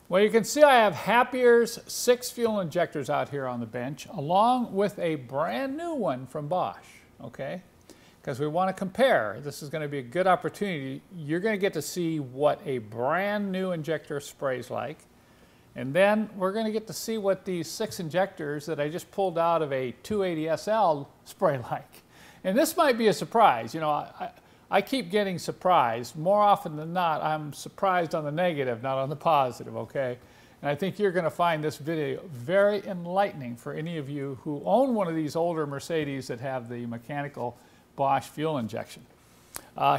Well, you can see I have Happier's 6 fuel injectors out here on the bench, along with a brand new one from Bosch, okay? Because we want to compare. This is going to be a good opportunity. You're going to get to see what a brand new injector sprays like. And then we're going to get to see what these 6 injectors that I just pulled out of a 280 SL spray like. And this might be a surprise. You know, I keep getting surprised. More often than not, I'm surprised on the negative, not on the positive, okay? And I think you're going to find this video very enlightening for any of you who own one of these older Mercedes that have the mechanical Bosch fuel injection.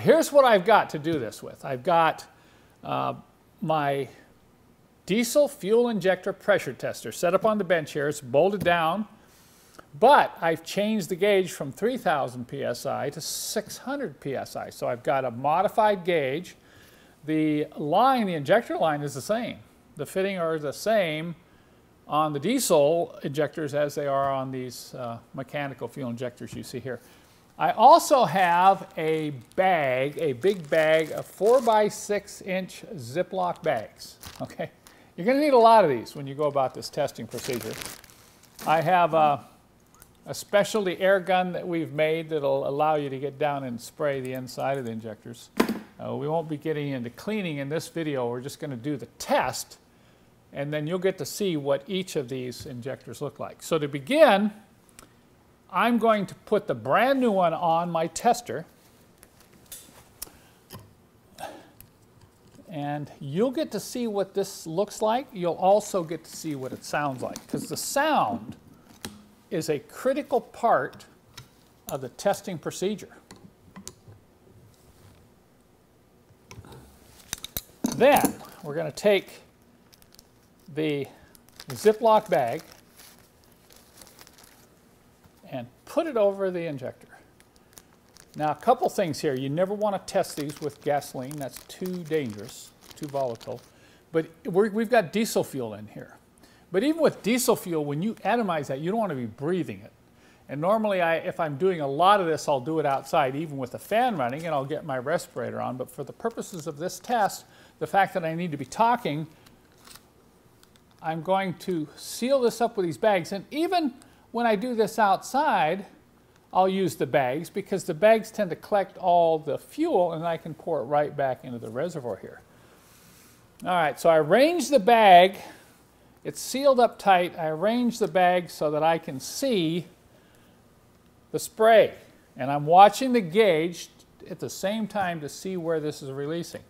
Here's what I've got to do this with. I've got my diesel fuel injector pressure tester set up on the bench here. It's bolted down. But I've changed the gauge from 3,000 psi to 600 psi. So I've got a modified gauge. The line, the injector line is the same. The fitting are the same on the diesel injectors as they are on these mechanical fuel injectors you see here. I also have a bag, a big bag of 4x6 inch Ziploc bags. Okay, you're going to need a lot of these when you go about this testing procedure. I have a specialty air gun that we've made that'll allow you to get down and spray the inside of the injectors. We won't be getting into cleaning in this video. We're just going to do the test, and then you'll get to see what each of these injectors look like. So to begin, I'm going to put the brand new one on my tester, and you'll get to see what this looks like. You'll also get to see what it sounds like, because the sound is a critical part of the testing procedure. Then we're going to take the Ziploc bag and put it over the injector. Now, a couple things here. You never want to test these with gasoline. That's too dangerous, too volatile. But we've got diesel fuel in here. But even with diesel fuel, when you atomize that, you don't want to be breathing it. And normally, if I'm doing a lot of this, I'll do it outside, even with the fan running, and I'll get my respirator on. But for the purposes of this test, the fact that I need to be talking, I'm going to seal this up with these bags. And even when I do this outside, I'll use the bags, because the bags tend to collect all the fuel, and I can pour it right back into the reservoir here. All right, so I arrange the bag. It's sealed up tight. I arrange the bag so that I can see the spray. And I'm watching the gauge at the same time to see where this is releasing.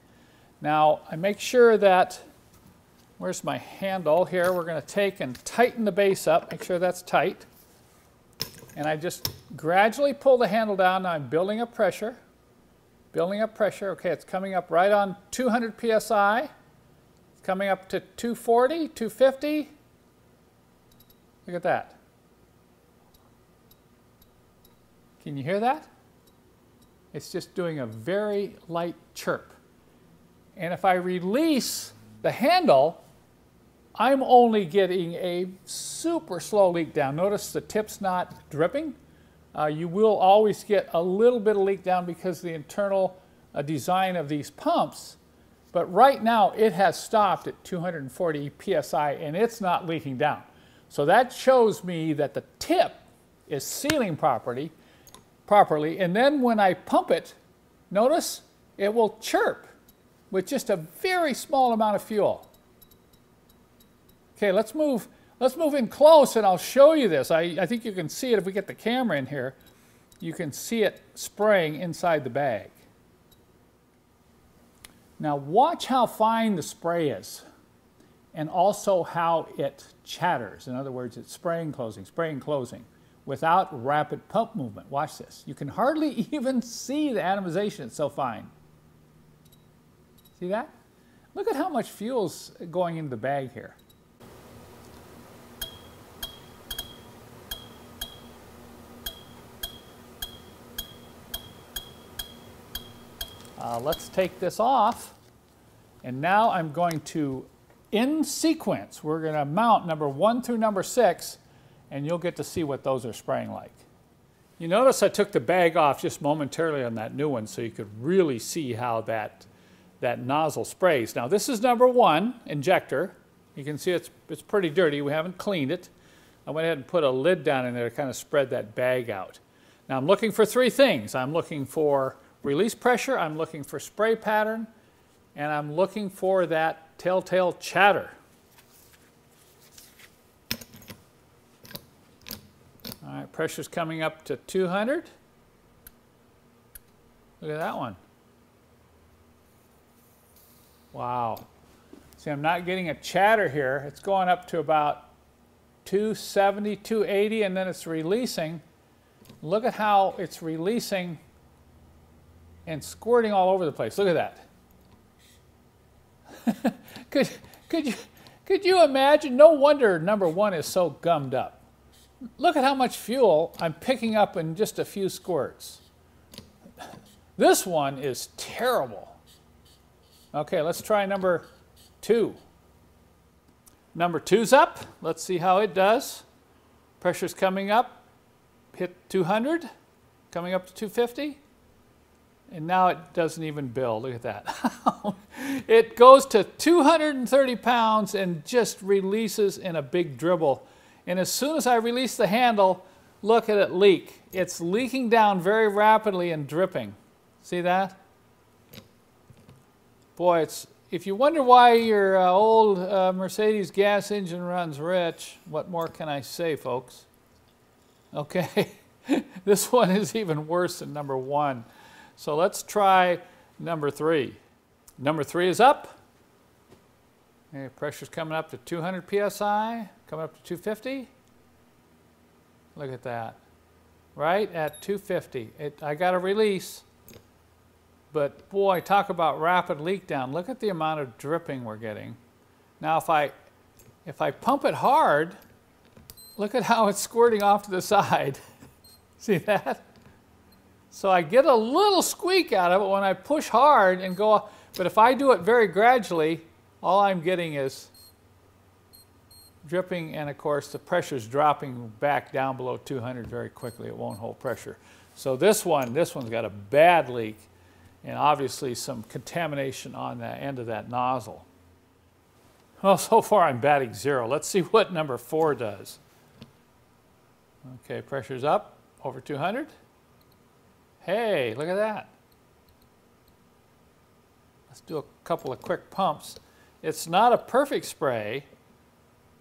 Now, I make sure that, where's my handle here? We're going to take and tighten the base up, make sure that's tight. And I just gradually pull the handle down. Now I'm building up pressure. Building up pressure. Okay, it's coming up right on 200 psi. Coming up to 240, 250. Look at that. Can you hear that? It's just doing a very light chirp. And if I release the handle, I'm only getting a super slow leak down. Notice the tip's not dripping. You will always get a little bit of leak down because of the internal design of these pumps. But right now, it has stopped at 240 psi, and it's not leaking down. So that shows me that the tip is sealing properly. And then when I pump it, notice it will chirp with just a very small amount of fuel. Okay, let's move in close, and I'll show you this. I think you can see it if we get the camera in here. You can see it spraying inside the bag. Now watch how fine the spray is, and also how it chatters. In other words, it's spraying, closing, without rapid pump movement. Watch this. You can hardly even see the atomization. It's so fine. See that? Look at how much fuel's going into the bag here. Let's take this off, and now I'm going to, in sequence, we're going to mount number 1 through number 6, and you'll get to see what those are spraying like. You notice I took the bag off just momentarily on that new one so you could really see how that nozzle sprays. Now this is number 1 injector, You can see it's pretty dirty. We haven't cleaned it. I went ahead and put a lid down in there to kind of spread that bag out. Now I'm looking for three things. I'm looking for release pressure, I'm looking for spray pattern, and I'm looking for that telltale chatter. All right, pressure's coming up to 200. Look at that one. Wow. See, I'm not getting a chatter here. It's going up to about 270, 280, and then it's releasing. Look at how it's releasing and squirting all over the place. Look at that. Could you imagine? No wonder number one is so gummed up. Look at how much fuel I'm picking up in just a few squirts. This one is terrible. Okay, let's try number two. Number two's up. Let's see how it does. Pressure's coming up. Hit 200. Coming up to 250. And now it doesn't even build. Look at that. It goes to 230 pounds and just releases in a big dribble. And as soon as I release the handle, look at it leak. It's leaking down very rapidly and dripping. See that? Boy, if you wonder why your old Mercedes gas engine runs rich, what more can I say, folks? Okay, this one is even worse than number one. So let's try number three. Number three is up. Okay, pressure's coming up to 200 psi, coming up to 250. Look at that. Right at 250. I got a release, but boy, talk about rapid leak down. Look at the amount of dripping we're getting. Now if I pump it hard, look at how it's squirting off to the side. See that? So I get a little squeak out of it when I push hard and go, but if I do it very gradually, all I'm getting is dripping, and of course the pressure's dropping back down below 200 very quickly. It won't hold pressure. So this one's got a bad leak and obviously some contamination on the end of that nozzle. Well, so far I'm batting zero. Let's see what number four does. Okay, pressure's up over 200. Hey, look at that. Let's do a couple of quick pumps. It's not a perfect spray,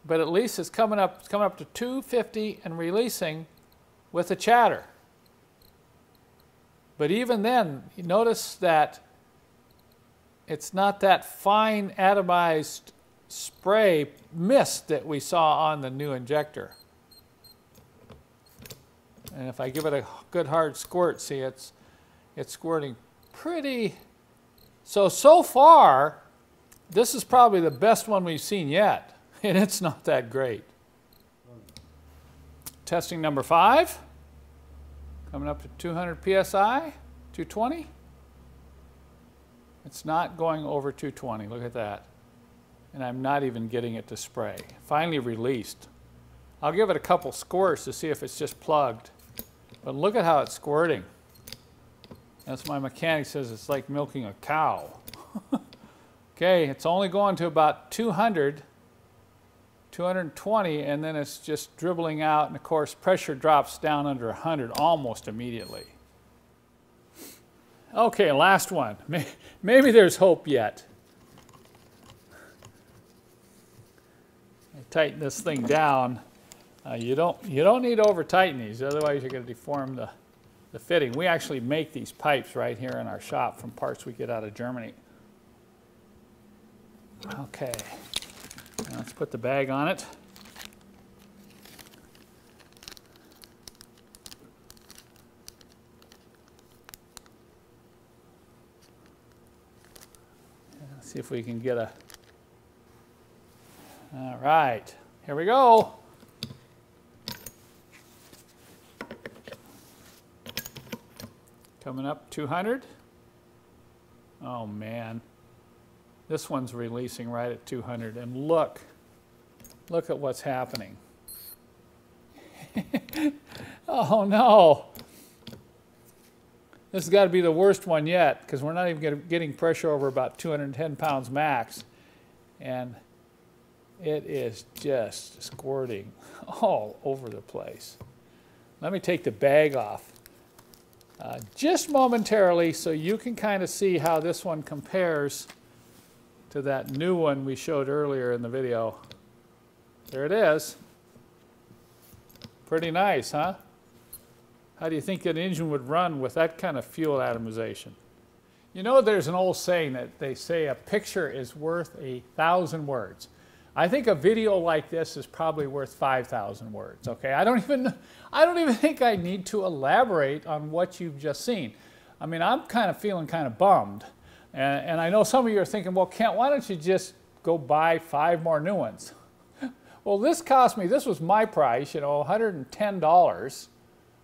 but at least it's coming up to 250 and releasing with a chatter. But even then, you notice that it's not that fine atomized spray mist that we saw on the new injector. And if I give it a good hard squirt, see, it's squirting pretty. So far, this is probably the best one we've seen yet, and it's not that great. Testing number 5, coming up to 200 psi, 220. It's not going over 220, look at that. And I'm not even getting it to spray. Finally released. I'll give it a couple squirts to see if it's just plugged. But look at how it's squirting. That's my mechanic says it's like milking a cow. Okay, it's only going to about 200, 220, and then it's just dribbling out, and of course pressure drops down under 100 almost immediately. Okay, last one. Maybe there's hope yet. I tighten this thing down. You don't need to over tighten these, otherwise you're going to deform the fitting. We actually make these pipes right here in our shop from parts we get out of Germany. Okay, now let's put the bag on it. Let's see if we can get a... All right, here we go. Coming up 200. Oh man, this one's releasing right at 200, and look at what's happening. Oh no, this has got to be the worst one yet, because we're not even getting pressure over about 210 pounds max, and It is just squirting all over the place. Let me take the bag off just momentarily so you can kind of see how this one compares to that new one we showed earlier in the video. There it is. Pretty nice, huh? How do you think an engine would run with that kind of fuel atomization? You know, there's an old saying that they say a picture is worth 1,000 words. I think a video like this is probably worth 5,000 words, okay? I don't even think I need to elaborate on what you've just seen. I mean, I'm kind of feeling kind of bummed. And I know some of you are thinking, well, Kent, why don't you just go buy 5 more new ones? Well, this cost me, this was my price, you know, $110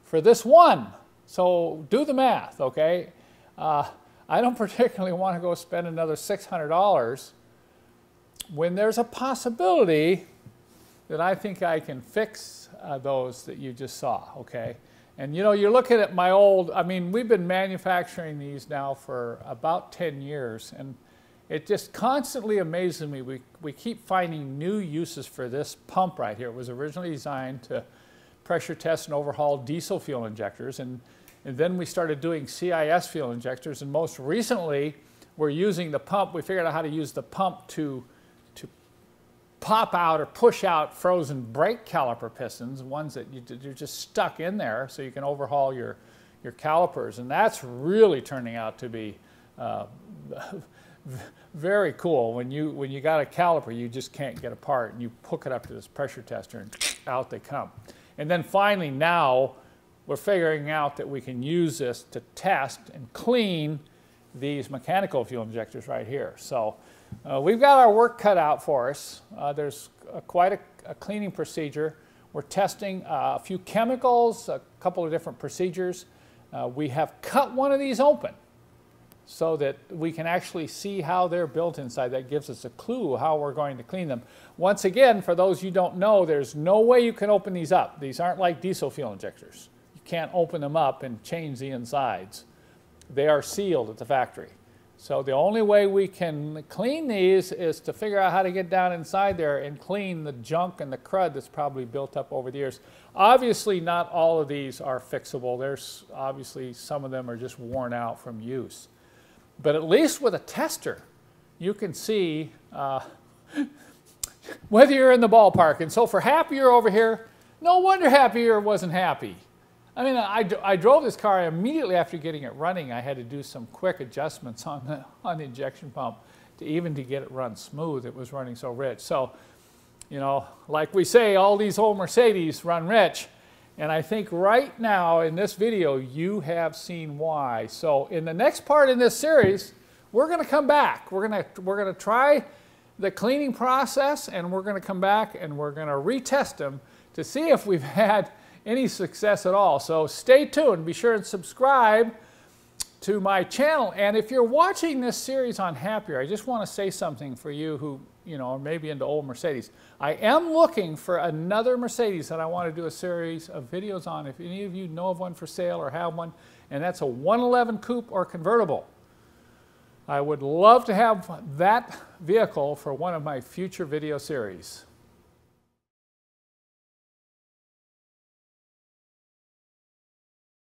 for this one. So do the math, okay? I don't particularly want to go spend another $600 when there's a possibility that I think I can fix those that you just saw, okay? And you know, you're looking at my old, I mean, we've been manufacturing these now for about 10 years, and it just constantly amazes me. We keep finding new uses for this pump right here. It was originally designed to pressure test and overhaul diesel fuel injectors, and then we started doing CIS fuel injectors, and most recently we're using the pump. We figured out how to use the pump to pop out or push out frozen brake caliper pistons, ones that you're just stuck in there, so you can overhaul your calipers, and that's really turning out to be very cool. When you got a caliper you just can't get apart, and you hook it up to this pressure tester and out they come. And then finally now we're figuring out that we can use this to test and clean these mechanical fuel injectors right here. So we've got our work cut out for us. There's quite a cleaning procedure. We're testing a few chemicals, a couple of different procedures. We have cut one of these open so that we can actually see how they're built inside. That gives us a clue how we're going to clean them. Once again, for those you don't know, there's no way you can open these up. These aren't like diesel fuel injectors. You can't open them up and change the insides. They are sealed at the factory. So the only way we can clean these is to figure out how to get down inside there and clean the junk and the crud that's probably built up over the years. Obviously, not all of these are fixable. There's obviously some of them are just worn out from use. But at least with a tester, you can see whether you're in the ballpark. And so for Happier over here, no wonder Happier wasn't happy. I mean, I drove this car immediately after getting it running. I had to do some quick adjustments on the injection pump to get it run smooth. It was running so rich. So, you know, like we say, all these old Mercedes run rich. And I think right now in this video, you have seen why. So in the next part in this series, we're going to come back. We're going to try the cleaning process, and we're going to come back and we're going to retest them to see if we've had any success at all. So stay tuned. Be sure and subscribe to my channel. And if you're watching this series on Happier, I just want to say something for you who, you know, are maybe into old Mercedes. I am looking for another Mercedes that I want to do a series of videos on. If any of you know of one for sale or have one, and that's a 111 coupe or convertible, I would love to have that vehicle for one of my future video series.